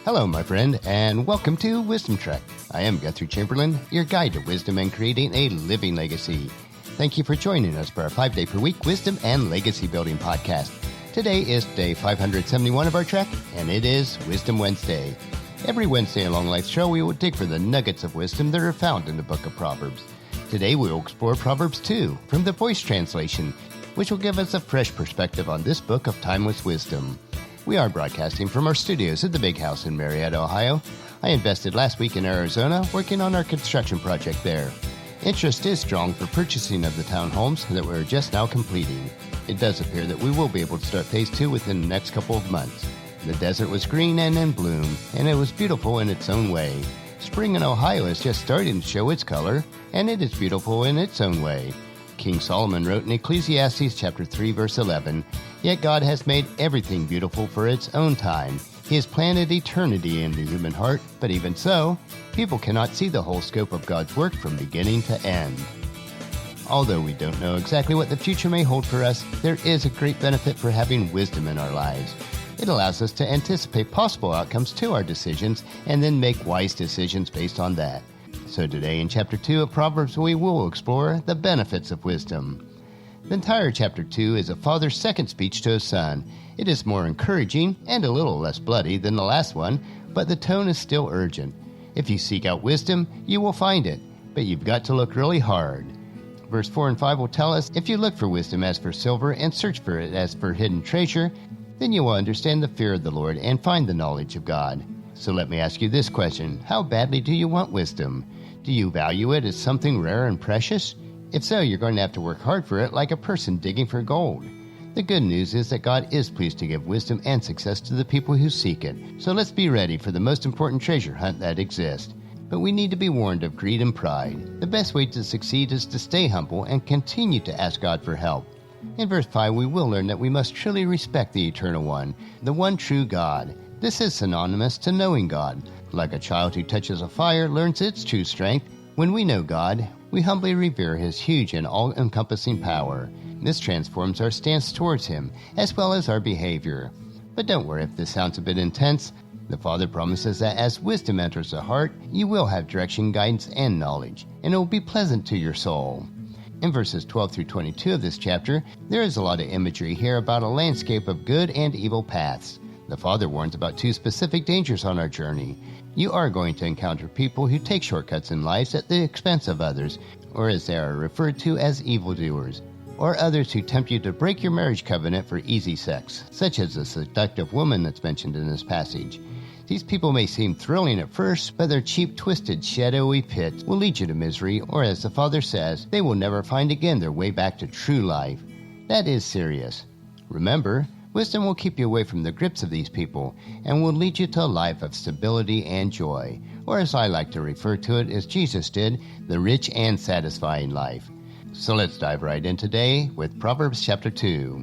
Hello, my friend, and welcome to Wisdom Trek. I am Guthrie Chamberlain, your guide to wisdom and creating a living legacy. Thank you for joining us for our 5-day-per-week wisdom and legacy building podcast. Today is day 571 of our trek, and it is Wisdom Wednesday. Every Wednesday along Life's Trail, we will dig for the nuggets of wisdom that are found in the book of Proverbs. Today, we will explore Proverbs 2 from the Voice translation, which will give us a fresh perspective on this book of timeless wisdom. We are broadcasting from our studios at the Big House in Marietta, Ohio. I invested last week in Arizona, working on our construction project there. Interest is strong for purchasing of the townhomes that we're just now completing. It does appear that we will be able to start phase 2 within the next couple of months. The desert was green and in bloom, and it was beautiful in its own way. Spring in Ohio is just starting to show its color, and it is beautiful in its own way. King Solomon wrote in Ecclesiastes chapter 3, verse 11, "Yet God has made everything beautiful for its own time. He has planted eternity in the human heart, but even so, people cannot see the whole scope of God's work from beginning to end." Although we don't know exactly what the future may hold for us, there is a great benefit for having wisdom in our lives. It allows us to anticipate possible outcomes to our decisions and then make wise decisions based on that. So today in chapter 2 of Proverbs, we will explore the benefits of wisdom. The entire chapter 2 is a father's second speech to his son. It is more encouraging and a little less bloody than the last one, but the tone is still urgent. If you seek out wisdom, you will find it, but you've got to look really hard. Verse 4 and 5 will tell us, "If you look for wisdom as for silver and search for it as for hidden treasure, then you will understand the fear of the Lord and find the knowledge of God." So let me ask you this question. How badly do you want wisdom? Do you value it as something rare and precious? If so, you're going to have to work hard for it like a person digging for gold. The good news is that God is pleased to give wisdom and success to the people who seek it. So let's be ready for the most important treasure hunt that exists. But we need to be warned of greed and pride. The best way to succeed is to stay humble and continue to ask God for help. In verse 5, we will learn that we must truly respect the Eternal One, the one true God. This is synonymous to knowing God. Like a child who touches a fire learns its true strength, when we know God, we humbly revere His huge and all-encompassing power. This transforms our stance towards Him, as well as our behavior. But don't worry if this sounds a bit intense. The Father promises that as wisdom enters the heart, you will have direction, guidance, and knowledge, and it will be pleasant to your soul. In verses 12 through 22 of this chapter, there is a lot of imagery here about a landscape of good and evil paths. The Father warns about 2 specific dangers on our journey. You are going to encounter people who take shortcuts in life at the expense of others, or as they are referred to as evildoers, or others who tempt you to break your marriage covenant for easy sex, such as the seductive woman that's mentioned in this passage. These people may seem thrilling at first, but their cheap, twisted, shadowy pits will lead you to misery, or as the Father says, they will never find again their way back to true life. That is serious. Remember, wisdom will keep you away from the grips of these people and will lead you to a life of stability and joy, or as I like to refer to it as Jesus did, the rich and satisfying life. So let's dive right in today with Proverbs chapter 2.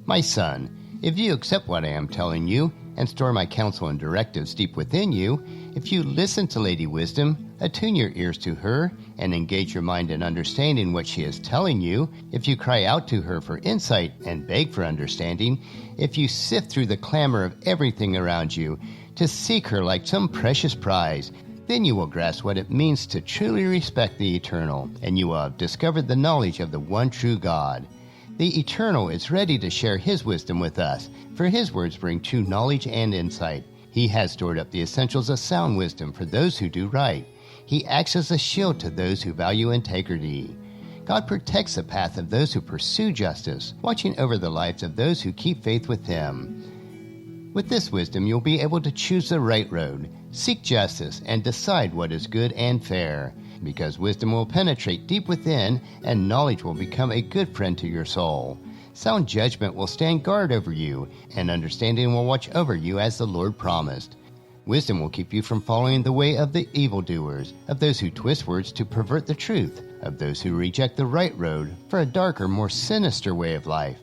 My son, if you accept what I am telling you and store my counsel and directives deep within you, if you listen to Lady Wisdom, attune your ears to her, and engage your mind in understanding what she is telling you, if you cry out to her for insight and beg for understanding, if you sift through the clamor of everything around you to seek her like some precious prize, then you will grasp what it means to truly respect the Eternal, and you will have discovered the knowledge of the one true God. The Eternal is ready to share His wisdom with us, for His words bring true knowledge and insight. He has stored up the essentials of sound wisdom for those who do right. He acts as a shield to those who value integrity. God protects the path of those who pursue justice, watching over the lives of those who keep faith with Him. With this wisdom, you'll be able to choose the right road, seek justice, and decide what is good and fair. Because wisdom will penetrate deep within, and knowledge will become a good friend to your soul. Sound judgment will stand guard over you, and understanding will watch over you as the Lord promised. Wisdom will keep you from following the way of the evildoers, of those who twist words to pervert the truth, of those who reject the right road for a darker, more sinister way of life,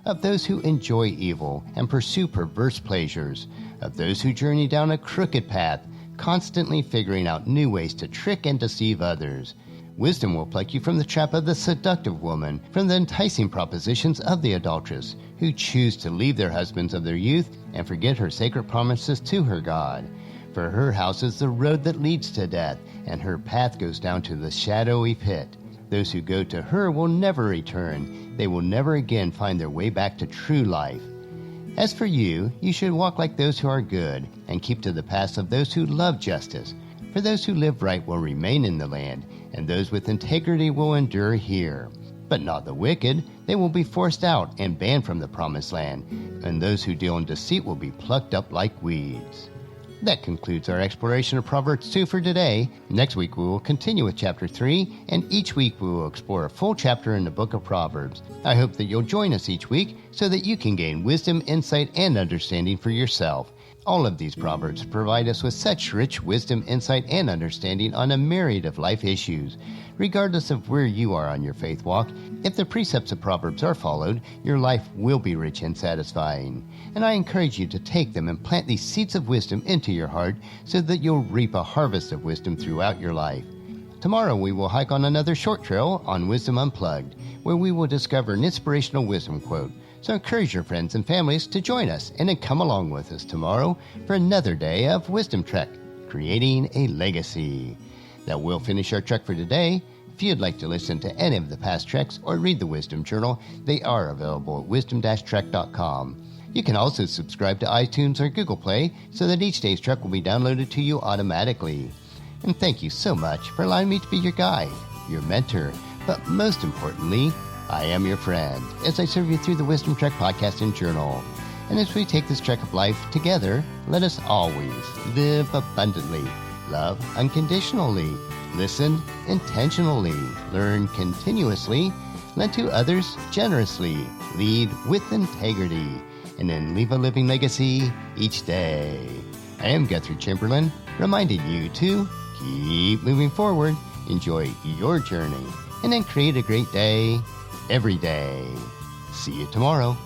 of those who enjoy evil and pursue perverse pleasures, of those who journey down a crooked path, constantly figuring out new ways to trick and deceive others. Wisdom will pluck you from the trap of the seductive woman, from the enticing propositions of the adulteress, who choose to leave their husbands of their youth and forget her sacred promises to her God. For her house is the road that leads to death, and her path goes down to the shadowy pit. Those who go to her will never return. They will never again find their way back to true life. As for you, you should walk like those who are good, and keep to the paths of those who love justice. For those who live right will remain in the land, and those with integrity will endure here. But not the wicked. They will be forced out and banned from the promised land, and those who deal in deceit will be plucked up like weeds. That concludes our exploration of Proverbs 2 for today. Next week we will continue with chapter 3, and each week we will explore a full chapter in the book of Proverbs. I hope that you'll join us each week so that you can gain wisdom, insight, and understanding for yourself. All of these Proverbs provide us with such rich wisdom, insight, and understanding on a myriad of life issues. Regardless of where you are on your faith walk, if the precepts of Proverbs are followed, your life will be rich and satisfying. And I encourage you to take them and plant these seeds of wisdom into your heart so that you'll reap a harvest of wisdom throughout your life. Tomorrow we will hike on another short trail on Wisdom Unplugged, where we will discover an inspirational wisdom quote. So encourage your friends and families to join us and then come along with us tomorrow for another day of Wisdom Trek, creating a legacy. That will finish our trek for today. If you'd like to listen to any of the past treks or read the Wisdom Journal, they are available at wisdom-trek.com. You can also subscribe to iTunes or Google Play so that each day's trek will be downloaded to you automatically. And thank you so much for allowing me to be your guide, your mentor, but most importantly, I am your friend as I serve you through the Wisdom Trek podcast and journal. And as we take this trek of life together, let us always live abundantly, love unconditionally, listen intentionally, learn continuously, lend to others generously, lead with integrity, and then leave a living legacy each day. I am Guthrie Chamberlain, reminding you to keep moving forward, enjoy your journey, and then create a great day every day. See you tomorrow.